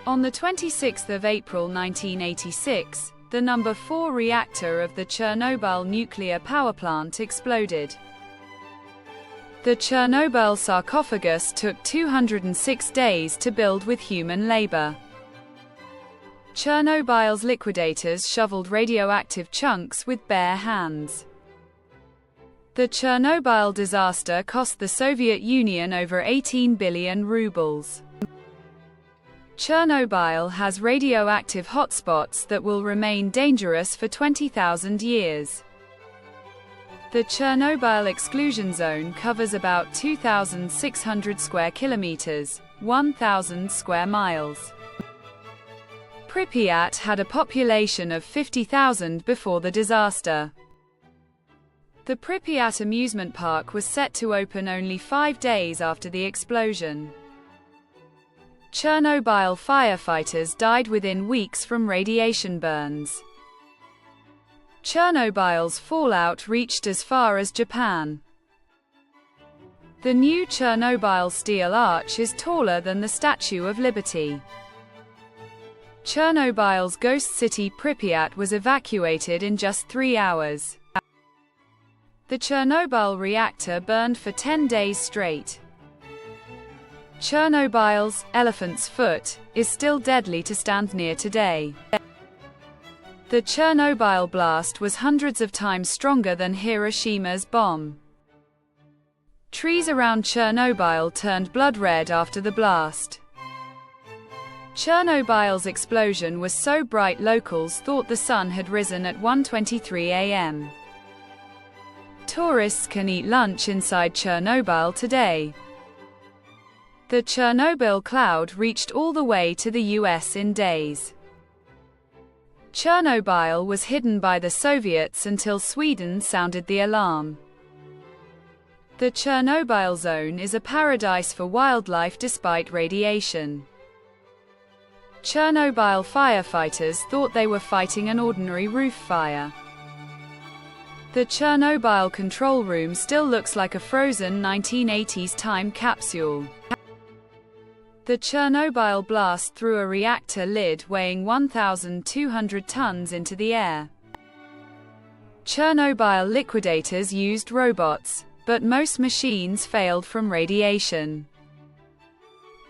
On the 26th of April 1986, the number 4 reactor of the Chernobyl nuclear power plant exploded. The Chernobyl sarcophagus took 206 days to build with human labor. Chernobyl's liquidators shoveled radioactive chunks with bare hands. The Chernobyl disaster cost the Soviet Union over 18 billion rubles. Chernobyl has radioactive hotspots that will remain dangerous for 20,000 years. The Chernobyl exclusion zone covers about 2,600 square kilometers, 1,000 square miles. Pripyat had a population of 50,000 before the disaster. The Pripyat amusement park was set to open only 5 days after the explosion. Chernobyl firefighters died within weeks from radiation burns. Chernobyl's fallout reached as far as Japan. The new Chernobyl steel arch is taller than the Statue of Liberty. Chernobyl's ghost city Pripyat was evacuated in just 3 hours. The Chernobyl reactor burned for 10 days straight. Chernobyl's elephant's foot is still deadly to stand near today. The Chernobyl blast was hundreds of times stronger than Hiroshima's bomb. Trees around Chernobyl turned blood red after the blast. Chernobyl's explosion was so bright locals thought the sun had risen at 1:23 a.m. Tourists can eat lunch inside Chernobyl today. The Chernobyl cloud reached all the way to the US in days. Chernobyl was hidden by the Soviets until Sweden sounded the alarm. The Chernobyl zone is a paradise for wildlife despite radiation. Chernobyl firefighters thought they were fighting an ordinary roof fire. The Chernobyl control room still looks like a frozen 1980s time capsule. The Chernobyl blast threw a reactor lid weighing 1,200 tons into the air. Chernobyl liquidators used robots, but most machines failed from radiation.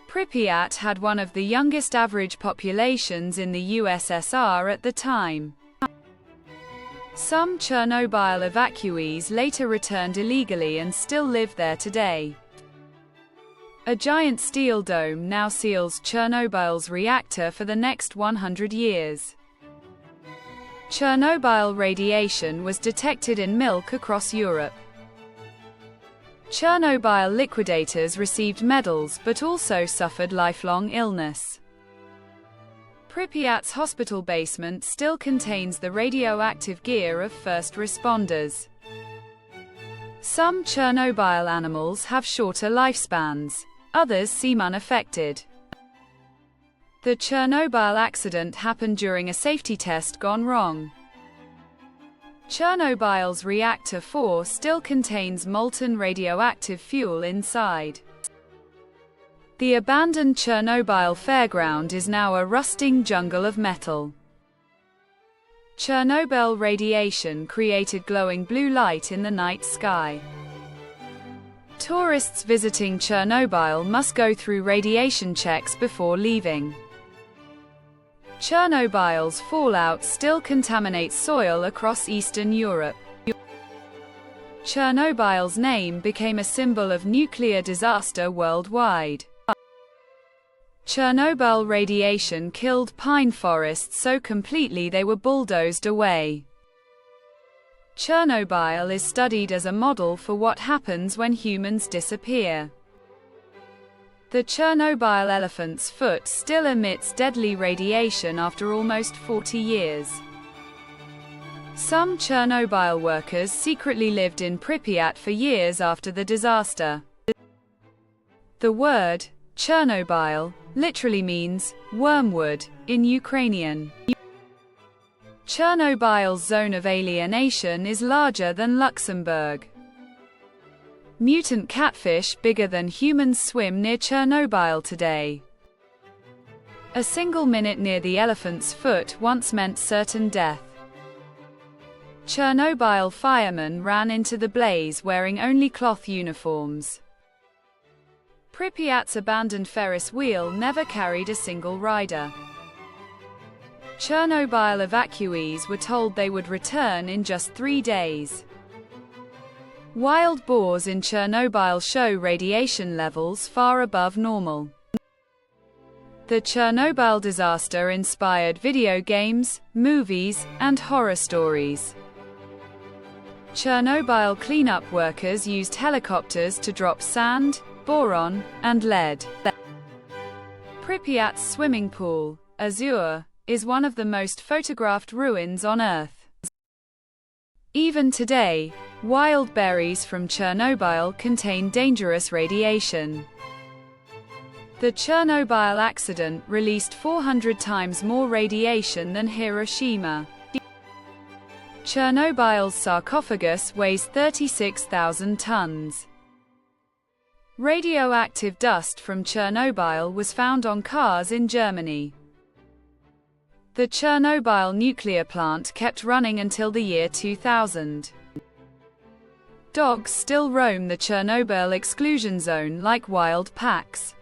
Pripyat had one of the youngest average populations in the USSR at the time. Some Chernobyl evacuees later returned illegally and still live there today. A giant steel dome now seals Chernobyl's reactor for the next 100 years. Chernobyl radiation was detected in milk across Europe. Chernobyl liquidators received medals but also suffered lifelong illness. Pripyat's hospital basement still contains the radioactive gear of first responders. Some Chernobyl animals have shorter lifespans. Others seem unaffected. The Chernobyl accident happened during a safety test gone wrong. Chernobyl's reactor 4 still contains molten radioactive fuel inside. The abandoned Chernobyl fairground is now a rusting jungle of metal. Chernobyl radiation created glowing blue light in the night sky. Tourists visiting Chernobyl must go through radiation checks before leaving. Chernobyl's fallout still contaminates soil across Eastern Europe. Chernobyl's name became a symbol of nuclear disaster worldwide. Chernobyl radiation killed pine forests so completely they were bulldozed away. Chernobyl is studied as a model for what happens when humans disappear. The Chernobyl elephant's foot still emits deadly radiation after almost 40 years. Some Chernobyl workers secretly lived in Pripyat for years after the disaster. The word Chernobyl literally means wormwood in Ukrainian. Chernobyl's zone of alienation is larger than Luxembourg. Mutant catfish bigger than humans swim near Chernobyl today. A single minute near the elephant's foot once meant certain death. Chernobyl firemen ran into the blaze wearing only cloth uniforms. Pripyat's abandoned Ferris wheel never carried a single rider. Chernobyl evacuees were told they would return in just 3 days. Wild boars in Chernobyl show radiation levels far above normal. The Chernobyl disaster inspired video games, movies, and horror stories. Chernobyl cleanup workers used helicopters to drop sand, boron, and lead. Pripyat's swimming pool, Azure, is one of the most photographed ruins on Earth. Even today, wild berries from Chernobyl contain dangerous radiation. The Chernobyl accident released 400 times more radiation than Hiroshima. Chernobyl's sarcophagus weighs 36,000 tons. Radioactive dust from Chernobyl was found on cars in Germany. The Chernobyl nuclear plant kept running until the year 2000. Dogs still roam the Chernobyl exclusion zone like wild packs.